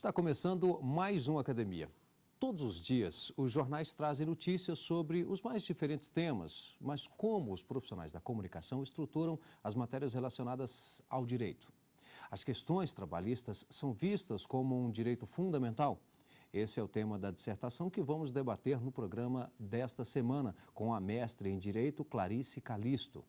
Está começando mais uma academia. Todos os dias, os jornais trazem notícias sobre os mais diferentes temas, mas como os profissionais da comunicação estruturam as matérias relacionadas ao direito. As questões trabalhistas são vistas como um direito fundamental. Esse é o tema da dissertação que vamos debater no programa desta semana com a mestre em Direito Clarice Calisto.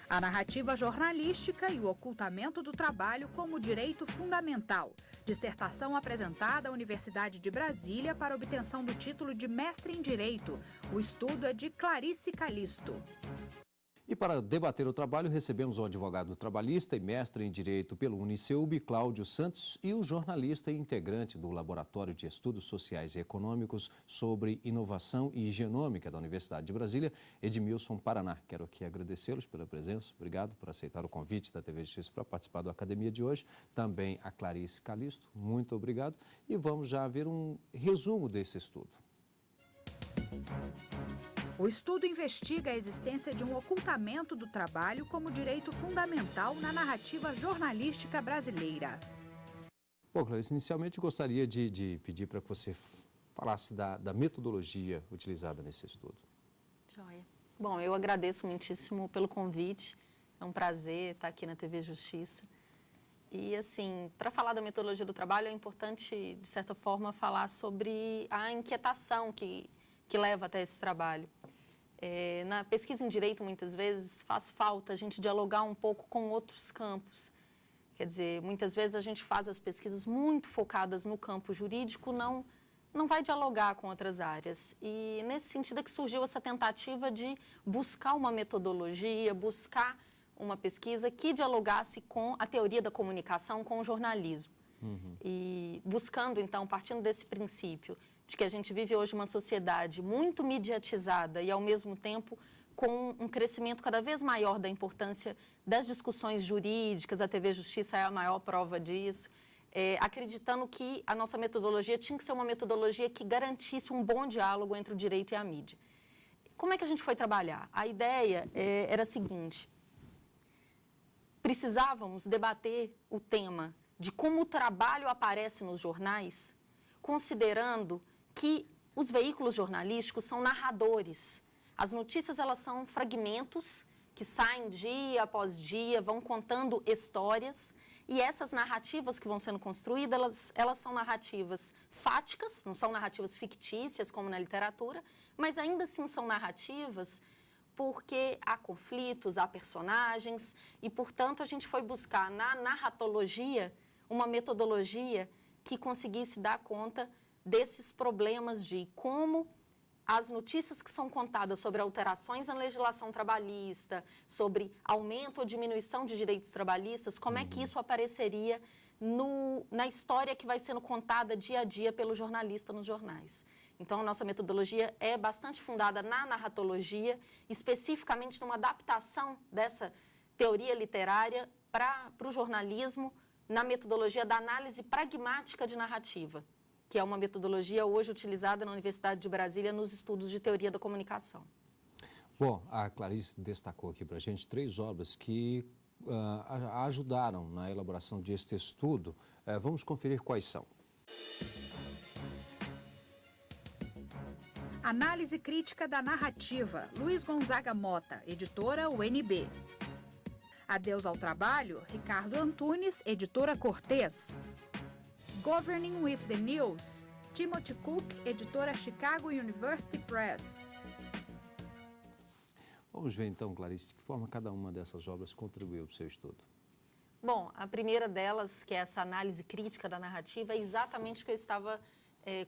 A narrativa jornalística e o ocultamento do trabalho como direito fundamental. Dissertação apresentada à Universidade de Brasília para obtenção do título de mestre em Direito. O estudo é de Clarice Calisto. E para debater o trabalho, recebemos o advogado trabalhista e mestre em Direito pelo Uniceub, Cláudio Santos, e o jornalista e integrante do Laboratório de Estudos Sociais e Econômicos sobre Inovação e Genômica da Universidade de Brasília, Edmilson Paraná. Quero aqui agradecê-los pela presença. Obrigado por aceitar o convite da TV Justiça para participar da academia de hoje. Também a Clarice Calisto, muito obrigado. E vamos já ver um resumo desse estudo. O estudo investiga a existência de um ocultamento do trabalho como direito fundamental na narrativa jornalística brasileira. Bom, Clarice, inicialmente gostaria de pedir para que você falasse da metodologia utilizada nesse estudo. Joia. Bom, eu agradeço muitíssimo pelo convite. É um prazer estar aqui na TV Justiça. E, assim, para falar da metodologia do trabalho, é importante, de certa forma, falar sobre a inquietação que leva até esse trabalho. Na pesquisa em Direito, muitas vezes, faz falta a gente dialogar um pouco com outros campos. Quer dizer, muitas vezes a gente faz as pesquisas muito focadas no campo jurídico, não vai dialogar com outras áreas. E, nesse sentido, é que surgiu essa tentativa de buscar uma metodologia, buscar uma pesquisa que dialogasse com a teoria da comunicação, com o jornalismo. E buscando, então, partindo desse princípio de que a gente vive hoje uma sociedade muito mediatizada e, ao mesmo tempo, com um crescimento cada vez maior da importância das discussões jurídicas, a TV Justiça é a maior prova disso, acreditando que a nossa metodologia tinha que ser uma metodologia que garantisse um bom diálogo entre o direito e a mídia. Como é que a gente foi trabalhar? A ideia era a seguinte: precisávamos debater o tema de como o trabalho aparece nos jornais, considerando que os veículos jornalísticos são narradores. As notícias, elas são fragmentos que saem dia após dia, vão contando histórias, e essas narrativas que vão sendo construídas, elas são narrativas fáticas, não são narrativas fictícias como na literatura, mas ainda assim são narrativas porque há conflitos, há personagens, e, portanto, a gente foi buscar na narratologia uma metodologia que conseguisse dar conta desses problemas de como as notícias que são contadas sobre alterações na legislação trabalhista, sobre aumento ou diminuição de direitos trabalhistas, como é que isso apareceria na história que vai sendo contada dia a dia pelo jornalista nos jornais. Então, a nossa metodologia é bastante fundada na narratologia, especificamente numa adaptação dessa teoria literária para o jornalismo, na metodologia da análise pragmática de narrativa, que é uma metodologia hoje utilizada na Universidade de Brasília nos estudos de teoria da comunicação. Bom, a Clarice destacou aqui para a gente 3 obras que ajudaram na elaboração deste estudo. Vamos conferir quais são. Análise crítica da narrativa, Luiz Gonzaga Mota, editora UNB. Adeus ao Trabalho, Ricardo Antunes, editora Cortez. Governing with the News, Timothy Cook, editora Chicago University Press. Vamos ver então, Clarice, de que forma cada uma dessas obras contribuiu para o seu estudo. Bom, a primeira delas, que é essa análise crítica da narrativa, é exatamente o que eu estava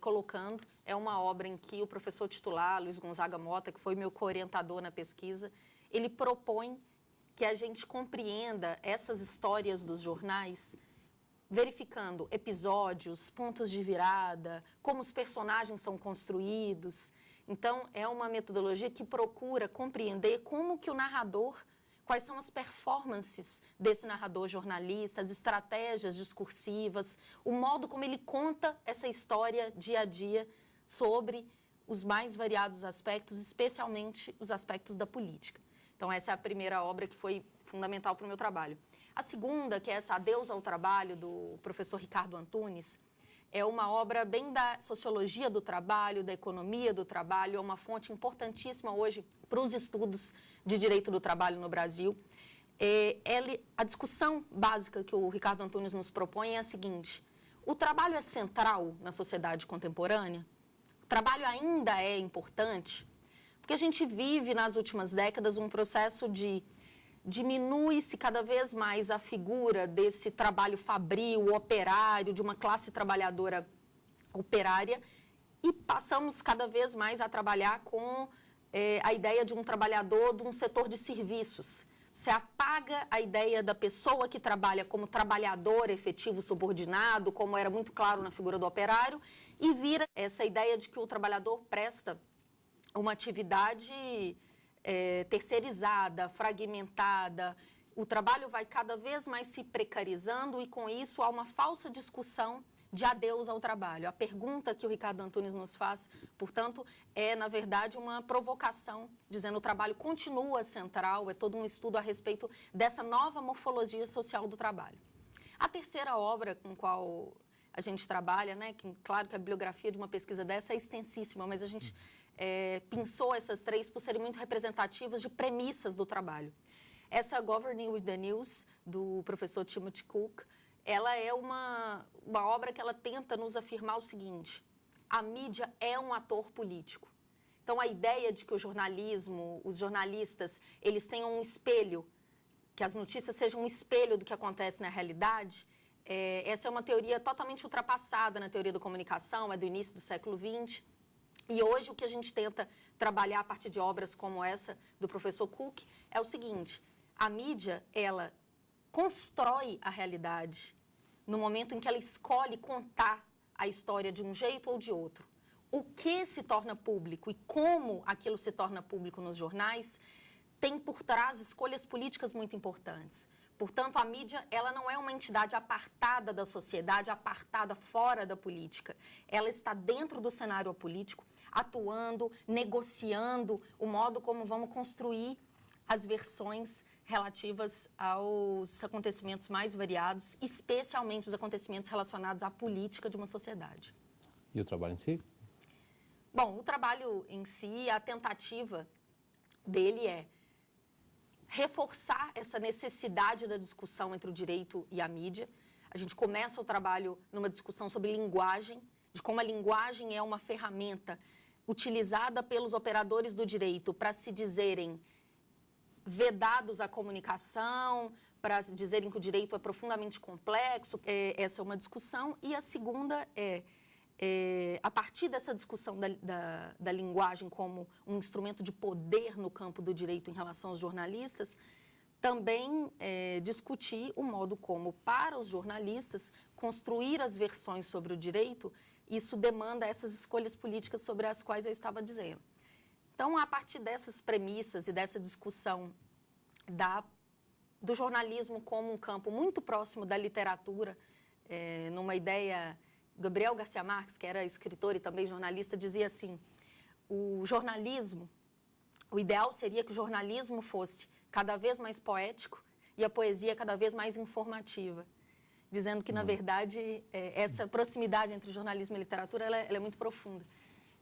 colocando. É uma obra em que o professor titular, Luiz Gonzaga Mota, que foi meu co-orientador na pesquisa, ele propõe que a gente compreenda essas histórias dos jornais verificando episódios, pontos de virada, como os personagens são construídos. Então, é uma metodologia que procura compreender como que o narrador, quais são as performances desse narrador jornalista, as estratégias discursivas, o modo como ele conta essa história dia a dia sobre os mais variados aspectos, especialmente os aspectos da política. Então, essa é a primeira obra que foi fundamental para o meu trabalho. A segunda, que é essa Adeus ao Trabalho, do professor Ricardo Antunes, é uma obra bem da sociologia do trabalho, da economia do trabalho, é uma fonte importantíssima hoje para os estudos de direito do trabalho no Brasil. A discussão básica que o Ricardo Antunes nos propõe é a seguinte: o trabalho é central na sociedade contemporânea? O trabalho ainda é importante? Porque a gente vive nas últimas décadas um processo de diminui-se cada vez mais a figura desse trabalho fabril, operário, de uma classe trabalhadora operária, e passamos cada vez mais a trabalhar com a ideia de um trabalhador de um setor de serviços. Você apaga a ideia da pessoa que trabalha como trabalhador efetivo subordinado, como era muito claro na figura do operário, e vira essa ideia de que o trabalhador presta uma atividade terceirizada, fragmentada. O trabalho vai cada vez mais se precarizando e, com isso, há uma falsa discussão de adeus ao trabalho. A pergunta que o Ricardo Antunes nos faz, portanto, é, na verdade, uma provocação, dizendo que o trabalho continua central, é todo um estudo a respeito dessa nova morfologia social do trabalho. A terceira obra com qual a gente trabalha, né, que, claro que a bibliografia de uma pesquisa dessa é extensíssima, mas a gente pensou essas três por serem muito representativas de premissas do trabalho. Essa Governing with the News, do professor Timothy Cook, ela é uma obra que ela tenta nos afirmar o seguinte: a mídia é um ator político. Então, a ideia de que o jornalismo, os jornalistas, eles tenham um espelho, que as notícias sejam um espelho do que acontece na realidade, essa é uma teoria totalmente ultrapassada na teoria da comunicação, é do início do século XX. E hoje o que a gente tenta trabalhar a partir de obras como essa do professor Cook é o seguinte: a mídia, ela constrói a realidade no momento em que ela escolhe contar a história de um jeito ou de outro. O que se torna público e como aquilo se torna público nos jornais tem por trás escolhas políticas muito importantes. Portanto, a mídia, ela não é uma entidade apartada da sociedade, apartada fora da política. Ela está dentro do cenário político, atuando, negociando o modo como vamos construir as versões relativas aos acontecimentos mais variados, especialmente os acontecimentos relacionados à política de uma sociedade. E o trabalho em si? Bom, o trabalho em si, a tentativa dele é reforçar essa necessidade da discussão entre o direito e a mídia. A gente começa o trabalho numa discussão sobre linguagem, de como a linguagem é uma ferramenta utilizada pelos operadores do direito para se dizerem vedados à comunicação, para dizerem que o direito é profundamente complexo. Essa é uma discussão. E a segunda a partir dessa discussão da linguagem como um instrumento de poder no campo do direito em relação aos jornalistas, também discutir o modo como, para os jornalistas, construir as versões sobre o direito, isso demanda essas escolhas políticas sobre as quais eu estava dizendo. Então, a partir dessas premissas e dessa discussão do jornalismo como um campo muito próximo da literatura, numa ideia... Gabriel Garcia Marques, que era escritor e também jornalista, dizia assim: o jornalismo, o ideal seria que o jornalismo fosse cada vez mais poético e a poesia cada vez mais informativa, dizendo que, na verdade, essa proximidade entre jornalismo e literatura ela é muito profunda.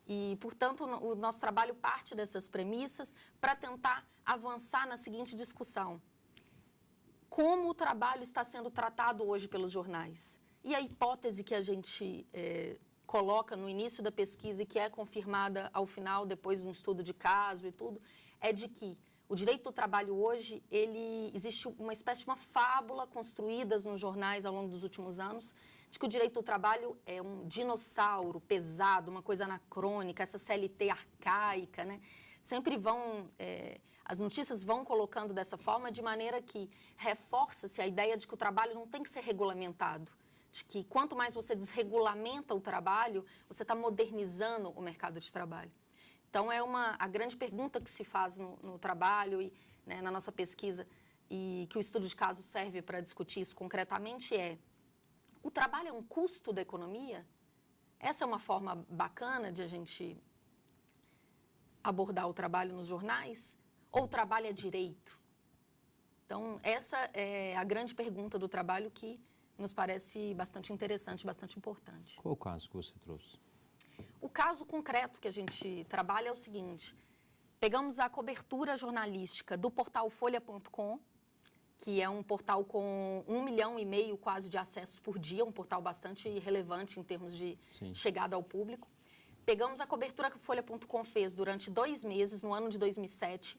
E, portanto, o nosso trabalho parte dessas premissas para tentar avançar na seguinte discussão: como o trabalho está sendo tratado hoje pelos jornais? E a hipótese que a gente coloca no início da pesquisa e que é confirmada ao final, depois de um estudo de caso e tudo, é de que o direito do trabalho hoje, existe uma espécie de uma fábula construída nos jornais ao longo dos últimos anos, de que o direito do trabalho é um dinossauro pesado, uma coisa anacrônica, essa CLT arcaica, né? Sempre as notícias vão colocando dessa forma, de maneira que reforça-se a ideia de que o trabalho não tem que ser regulamentado, de que quanto mais você desregulamenta o trabalho, você está modernizando o mercado de trabalho. Então, a grande pergunta que se faz no trabalho e na nossa pesquisa, e que o estudo de caso serve para discutir isso concretamente, é: o trabalho é um custo da economia? Essa é uma forma bacana de a gente abordar o trabalho nos jornais? Ou o trabalho é direito? Então, essa é a grande pergunta do trabalho que nos parece bastante interessante, bastante importante. Qual o caso que você trouxe? O caso concreto que a gente trabalha é o seguinte: pegamos a cobertura jornalística do portal Folha.com, que é um portal com 1,5 milhão quase de acessos por dia, um portal bastante relevante em termos de chegada ao público. Pegamos a cobertura que a Folha.com fez durante 2 meses, no ano de 2007,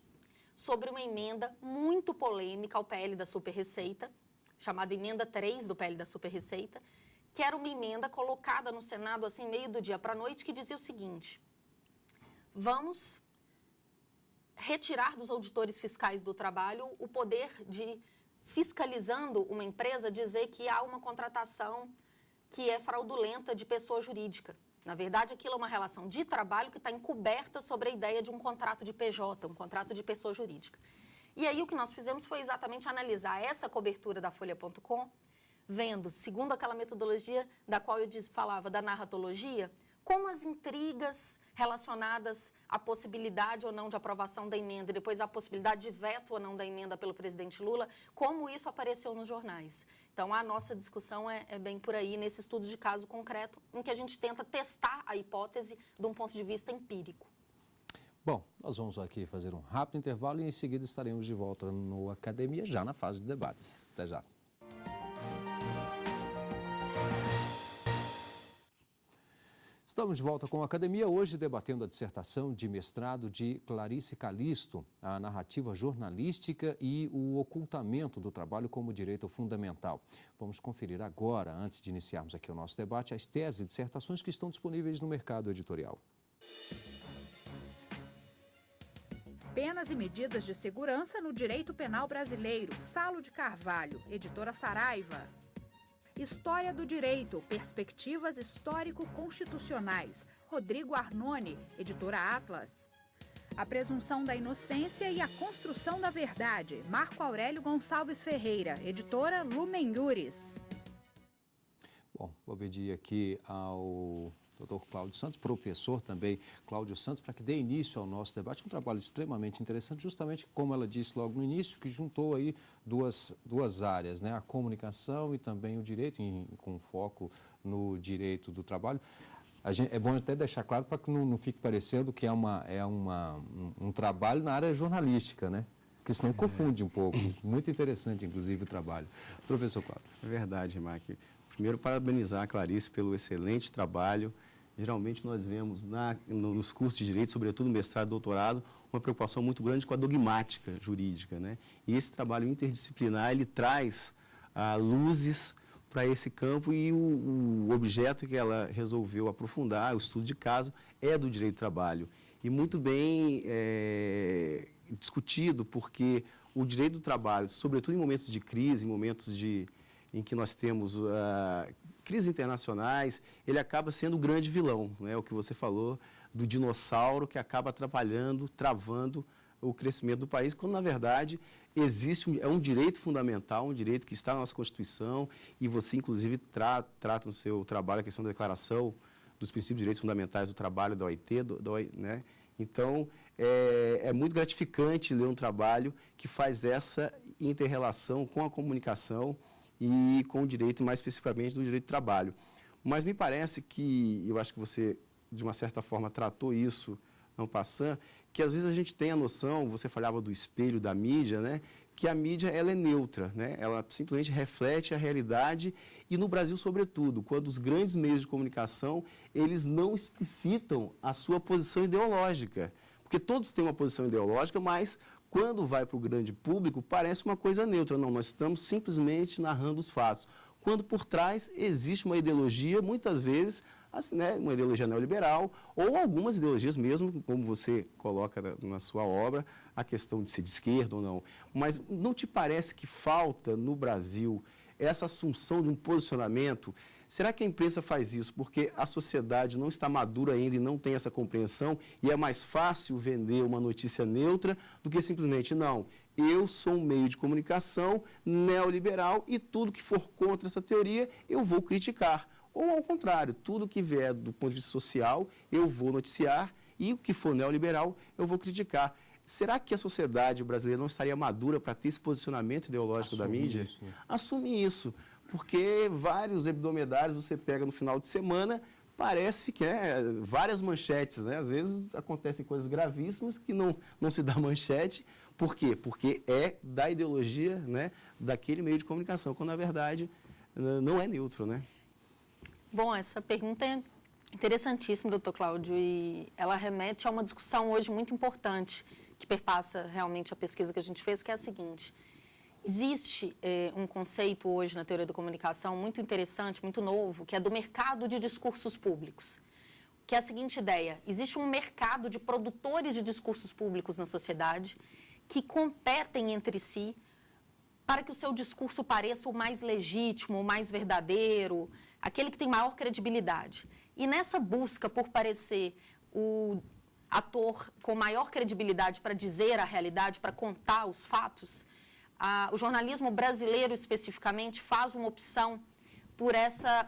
sobre uma emenda muito polêmica ao PL da Super-Receita, chamada Emenda 3 do PL da Super-Receita, que era uma emenda colocada no Senado, assim, meio do dia para a noite, que dizia o seguinte: vamos retirar dos auditores fiscais do trabalho o poder de, fiscalizando uma empresa, dizer que há uma contratação que é fraudulenta de pessoa jurídica. Na verdade, aquilo é uma relação de trabalho que está encoberta sobre a ideia de um contrato de PJ, um contrato de pessoa jurídica. E aí o que nós fizemos foi exatamente analisar essa cobertura da Folha.com, vendo, segundo aquela metodologia da qual eu falava, da narratologia, como as intrigas relacionadas à possibilidade ou não de aprovação da emenda e depois à possibilidade de veto ou não da emenda pelo presidente Lula, como isso apareceu nos jornais. Então, a nossa discussão é bem por aí, nesse estudo de caso concreto, em que a gente tenta testar a hipótese de um ponto de vista empírico. Bom, nós vamos aqui fazer um rápido intervalo e em seguida estaremos de volta no Academia, já na fase de debates. Até já. Estamos de volta com a Academia, hoje debatendo a dissertação de mestrado de Clarice Calisto, a narrativa jornalística e o ocultamento do trabalho como direito fundamental. Vamos conferir agora, antes de iniciarmos aqui o nosso debate, as teses e dissertações que estão disponíveis no mercado editorial. Penas e medidas de segurança no direito penal brasileiro, Salo de Carvalho, editora Saraiva. História do Direito, Perspectivas Histórico-Constitucionais, Rodrigo Arnone, editora Atlas. A Presunção da Inocência e a Construção da Verdade, Marco Aurélio Gonçalves Ferreira, editora Lumen Iuris. Bom, vou pedir aqui ao Dr. Cláudio Santos, professor também Cláudio Santos, para que dê início ao nosso debate, um trabalho extremamente interessante, justamente como ela disse logo no início, que juntou aí duas áreas, né? A comunicação e também o direito, com foco no direito do trabalho. É bom até deixar claro para que não fique parecendo que é um trabalho na área jornalística, né? Porque senão confunde um pouco. Muito interessante, inclusive, o trabalho. Professor Cláudio. É verdade, Mark. Primeiro, parabenizar a Clarice pelo excelente trabalho. Geralmente nós vemos nos cursos de direito, sobretudo no mestrado e doutorado, uma preocupação muito grande com a dogmática jurídica, né? E esse trabalho interdisciplinar, ele traz luzes para esse campo e o objeto que ela resolveu aprofundar, o estudo de caso, é do direito do trabalho. E muito bem discutido, porque o direito do trabalho, sobretudo em momentos de crise, em momentos em que nós temos crises internacionais, ele acaba sendo o grande vilão, né? O que você falou do dinossauro que acaba atrapalhando, travando o crescimento do país, quando na verdade existe um direito fundamental, um direito que está na nossa Constituição, e você inclusive trata no seu trabalho a questão da declaração dos princípios de direitos fundamentais do trabalho da OIT, né? Então, é muito gratificante ler um trabalho que faz essa inter-relação com a comunicação e com o direito, mais especificamente do direito do trabalho. Mas me parece que, eu acho que você, de uma certa forma, tratou isso, não passando, que às vezes a gente tem a noção, você falava do espelho da mídia, né? Que a mídia ela é neutra, né? Ela simplesmente reflete a realidade e no Brasil, sobretudo, quando os grandes meios de comunicação, eles não explicitam a sua posição ideológica. Porque todos têm uma posição ideológica, mas quando vai para o grande público, parece uma coisa neutra. Não, nós estamos simplesmente narrando os fatos. Quando por trás existe uma ideologia, muitas vezes, assim, né, uma ideologia neoliberal, ou algumas ideologias mesmo, como você coloca na sua obra, a questão de ser de esquerda ou não. Mas não te parece que falta no Brasil essa assunção de um posicionamento? Será que a imprensa faz isso porque a sociedade não está madura ainda e não tem essa compreensão e é mais fácil vender uma notícia neutra do que simplesmente, não, eu sou um meio de comunicação neoliberal e tudo que for contra essa teoria eu vou criticar. Ou ao contrário, tudo que vier do ponto de vista social eu vou noticiar e o que for neoliberal eu vou criticar. será que a sociedade brasileira não estaria madura para ter esse posicionamento ideológico da mídia? Isso, né? Assume isso, porque vários hebdomedários você pega no final de semana, parece que várias manchetes, né? Às vezes acontecem coisas gravíssimas que não se dá manchete. Por quê? Porque é da ideologia, né, daquele meio de comunicação, quando na verdade não é neutro, né? Bom, essa pergunta é interessantíssima, doutor Cláudio, e ela remete a uma discussão hoje muito importante, que perpassa realmente a pesquisa que a gente fez, que é a seguinte: existe um conceito hoje na teoria da comunicação muito interessante, muito novo, que é do mercado de discursos públicos, que é a seguinte ideia: existe um mercado de produtores de discursos públicos na sociedade que competem entre si para que o seu discurso pareça o mais legítimo, o mais verdadeiro, aquele que tem maior credibilidade. E nessa busca por parecer o ator com maior credibilidade para dizer a realidade, para contar os fatos, o jornalismo brasileiro especificamente faz uma opção por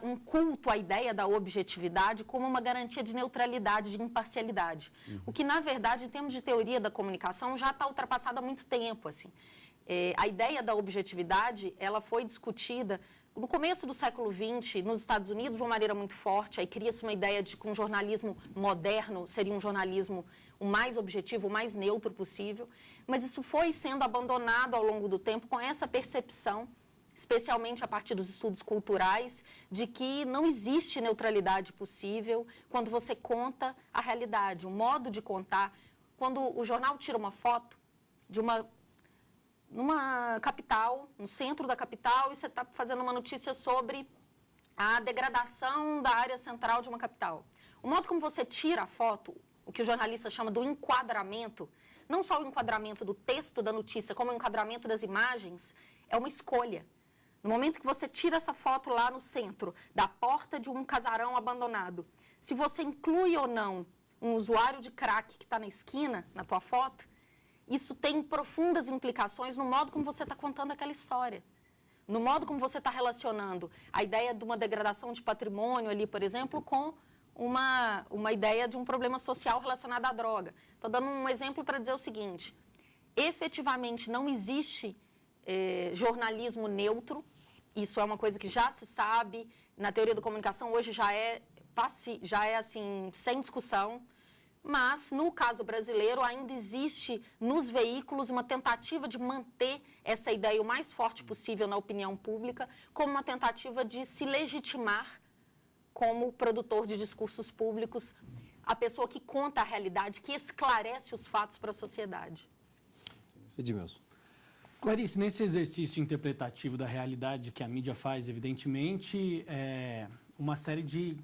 um culto à ideia da objetividade como uma garantia de neutralidade, de imparcialidade. O que, na verdade, em termos de teoria da comunicação, já está ultrapassado há muito tempo, assim. A ideia da objetividade, ela foi discutida no começo do século XX, nos Estados Unidos, de uma maneira muito forte. Aí cria-se uma ideia de que um jornalismo moderno seria um jornalismo o mais objetivo, o mais neutro possível. Mas isso foi sendo abandonado ao longo do tempo com essa percepção, especialmente a partir dos estudos culturais, de que não existe neutralidade possível quando você conta a realidade. O modo de contar, quando o jornal tira uma foto de numa capital, no centro da capital, e você está fazendo uma notícia sobre a degradação da área central de uma capital. O modo como você tira a foto, o que o jornalista chama do enquadramento, não só o enquadramento do texto da notícia, como o enquadramento das imagens, é uma escolha. No momento que você tira essa foto lá no centro, da porta de um casarão abandonado, se você inclui ou não um usuário de crack que está na esquina, na tua foto, isso tem profundas implicações no modo como você está contando aquela história. No modo como você está relacionando a ideia de uma degradação de patrimônio ali, por exemplo, com uma ideia de um problema social relacionado à droga. Estou dando um exemplo para dizer o seguinte: efetivamente não existe jornalismo neutro. Isso é uma coisa que já se sabe, na teoria da comunicação hoje já é assim, sem discussão. Mas, no caso brasileiro, ainda existe nos veículos uma tentativa de manter essa ideia o mais forte possível na opinião pública, como uma tentativa de se legitimar como produtor de discursos públicos, a pessoa que conta a realidade, que esclarece os fatos para a sociedade. Edmilson. Clarice, nesse exercício interpretativo da realidade que a mídia faz, evidentemente, uma série de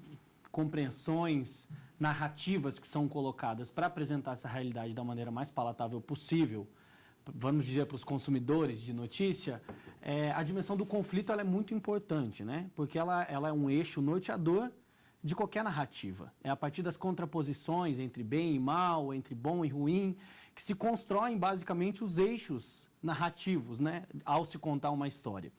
compreensões narrativas que são colocadas para apresentar essa realidade da maneira mais palatável possível, vamos dizer, para os consumidores de notícia, a dimensão do conflito ela é muito importante, né? Porque ela é um eixo norteador de qualquer narrativa. É a partir das contraposições entre bem e mal, entre bom e ruim, que se constroem basicamente os eixos narrativos, né? Ao se contar uma história.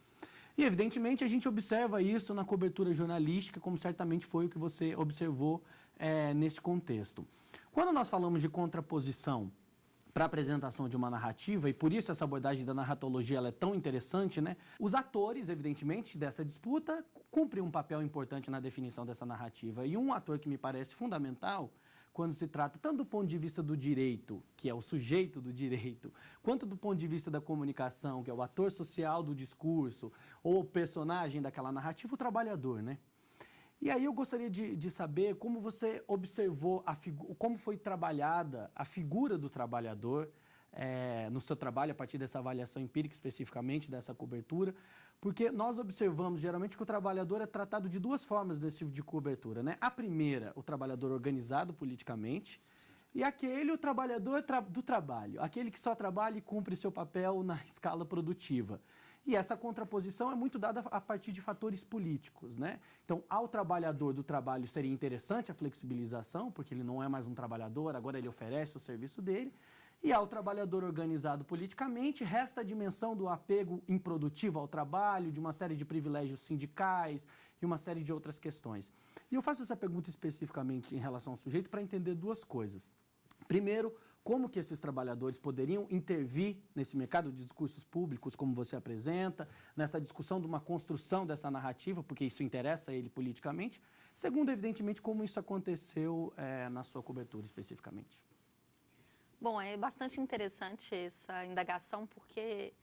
E, evidentemente, a gente observa isso na cobertura jornalística, como certamente foi o que você observou nesse contexto. Quando nós falamos de contraposição para a apresentação de uma narrativa, e por isso essa abordagem da narratologia ela é tão interessante, né? Os atores, evidentemente, dessa disputa cumprem um papel importante na definição dessa narrativa. E um ator que me parece fundamental, quando se trata tanto do ponto de vista do direito, que é o sujeito do direito, quanto do ponto de vista da comunicação, que é o ator social do discurso, ou o personagem daquela narrativa, o trabalhador, né? E aí eu gostaria de saber como você observou, como foi trabalhada a figura do trabalhador no seu trabalho, a partir dessa avaliação empírica especificamente, dessa cobertura, porque nós observamos geralmente que o trabalhador é tratado de duas formas desse tipo de cobertura, né? A primeira, o trabalhador organizado politicamente, e o trabalhador do trabalho, aquele que só trabalha e cumpre seu papel na escala produtiva. E essa contraposição é muito dada a partir de fatores políticos, né? Então, ao trabalhador do trabalho seria interessante a flexibilização, porque ele não é mais um trabalhador, agora ele oferece o serviço dele. E ao trabalhador organizado politicamente, resta a dimensão do apego improdutivo ao trabalho, de uma série de privilégios sindicais e uma série de outras questões. E eu faço essa pergunta especificamente em relação ao sujeito para entender duas coisas. Primeiro, como que esses trabalhadores poderiam intervir nesse mercado de discursos públicos, como você apresenta, nessa discussão de uma construção dessa narrativa, porque isso interessa a ele politicamente. Segundo, evidentemente, como isso aconteceu na sua cobertura especificamente. Bom, é bastante interessante essa indagação, porque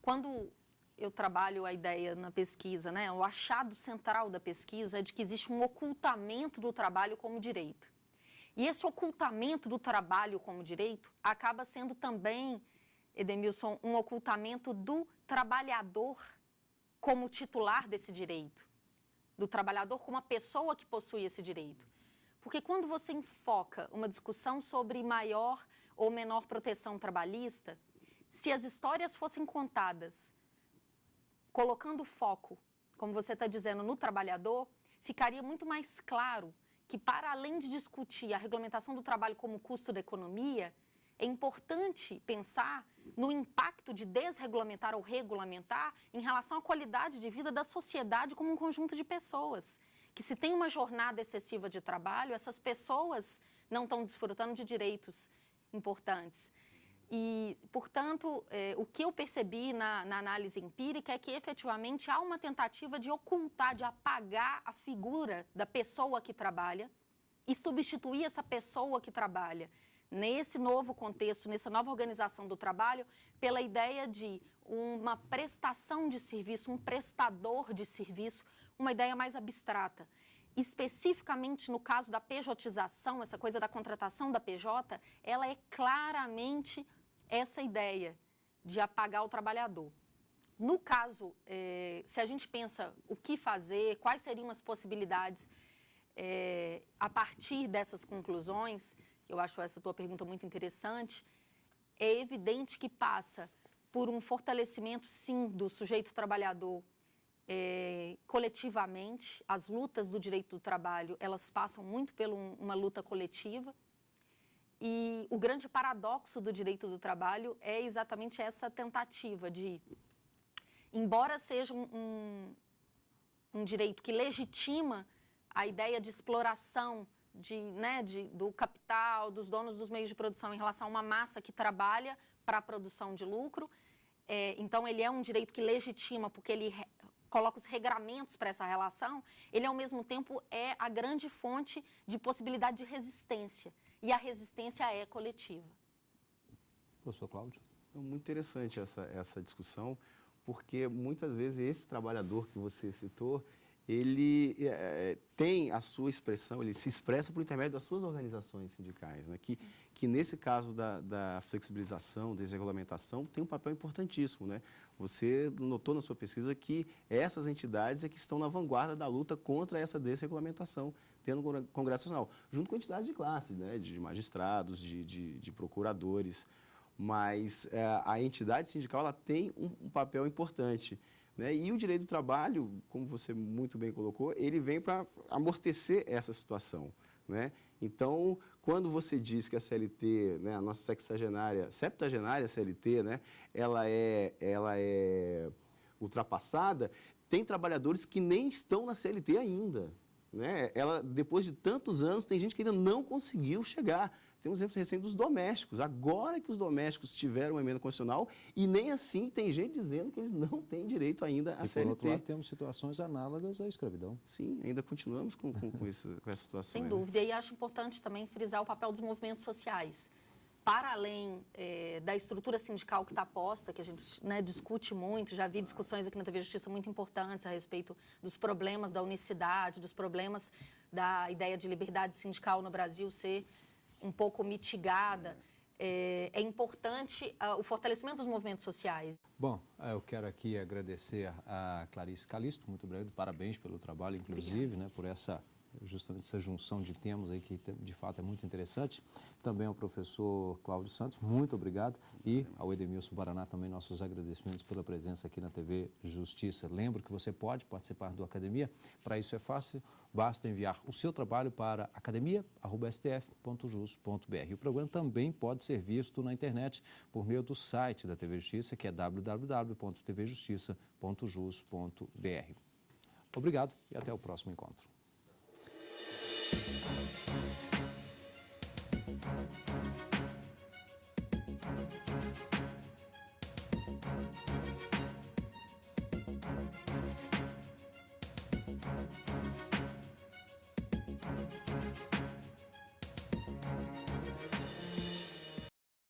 quando eu trabalho a ideia na pesquisa, né, o achado central da pesquisa é de que existe um ocultamento do trabalho como direito. E esse ocultamento do trabalho como direito acaba sendo também, Edemilson, um ocultamento do trabalhador como titular desse direito, do trabalhador como a pessoa que possui esse direito. Porque quando você enfoca uma discussão sobre maior ou menor proteção trabalhista, se as histórias fossem contadas colocando foco, como você está dizendo, no trabalhador, ficaria muito mais claro que, para além de discutir a regulamentação do trabalho como custo da economia, é importante pensar no impacto de desregulamentar ou regulamentar em relação à qualidade de vida da sociedade como um conjunto de pessoas. Que se tem uma jornada excessiva de trabalho, essas pessoas não estão desfrutando de direitos importantes. E, portanto, o que eu percebi na análise empírica é que, efetivamente, há uma tentativa de ocultar, de apagar a figura da pessoa que trabalha e substituir essa pessoa que trabalha nesse novo contexto, nessa nova organização do trabalho, pela ideia de uma prestação de serviço, um prestador de serviço, uma ideia mais abstrata. Especificamente no caso da pejotização, essa coisa da contratação da PJ, ela é claramente essa ideia de apagar o trabalhador. No caso, se a gente pensa o que fazer, quais seriam as possibilidades a partir dessas conclusões, eu acho essa tua pergunta muito interessante, é evidente que passa por um fortalecimento, sim, do sujeito trabalhador coletivamente. As lutas do direito do trabalho, elas passam muito por uma luta coletiva. E o grande paradoxo do direito do trabalho é exatamente essa tentativa de, embora seja um direito que legitima a ideia de exploração do capital, dos donos dos meios de produção em relação a uma massa que trabalha para a produção de lucro, então ele é um direito que legitima porque ele coloca os regramentos para essa relação, ele ao mesmo tempo é a grande fonte de possibilidade de resistência. E a resistência é coletiva. Professor Cláudio? É muito interessante essa discussão, porque muitas vezes esse trabalhador que você citou, ele tem a sua expressão, ele se expressa por intermédio das suas organizações sindicais, né? Que nesse caso da flexibilização, desregulamentação, tem um papel importantíssimo, né? Você notou na sua pesquisa que essas entidades é que estão na vanguarda da luta contra essa desregulamentação dentro do Congresso Nacional, junto com entidades de classe, né? De magistrados, de procuradores, mas a entidade sindical ela tem um papel importante. Né? E o direito do trabalho, como você muito bem colocou, ele vem para amortecer essa situação. Né? Então, quando você diz que a CLT, né, a nossa septagenária CLT, né, ela é ultrapassada, tem trabalhadores que nem estão na CLT ainda. Né? Depois de tantos anos, tem gente que ainda não conseguiu chegar. Temos exemplos recentes dos domésticos. Agora que os domésticos tiveram uma emenda constitucional e nem assim tem gente dizendo que eles não têm direito ainda à CLT. Por outro lado, temos situações análogas à escravidão. Sim, ainda continuamos com essas situações. Sem dúvida. E acho importante também frisar o papel dos movimentos sociais. Para além da estrutura sindical que está posta, que a gente discute muito, já vi discussões aqui na TV Justiça muito importantes a respeito dos problemas da unicidade, dos problemas da ideia de liberdade sindical no Brasil ser um pouco mitigada. É importante o fortalecimento dos movimentos sociais. Bom, eu quero aqui agradecer a Clarice Calisto, muito obrigado, parabéns pelo trabalho, inclusive, né, por justamente essa junção de temas aí que de fato é muito interessante. Também ao professor Cláudio Santos, muito obrigado, e ao Edemilson Baraná também nossos agradecimentos pela presença aqui na TV Justiça. Lembro que você pode participar do Academia, para isso é fácil, basta enviar o seu trabalho para academia@stf.jus.br. O programa também pode ser visto na internet por meio do site da TV Justiça, que é www.tvjustiça.jus.br. Obrigado e até o próximo encontro.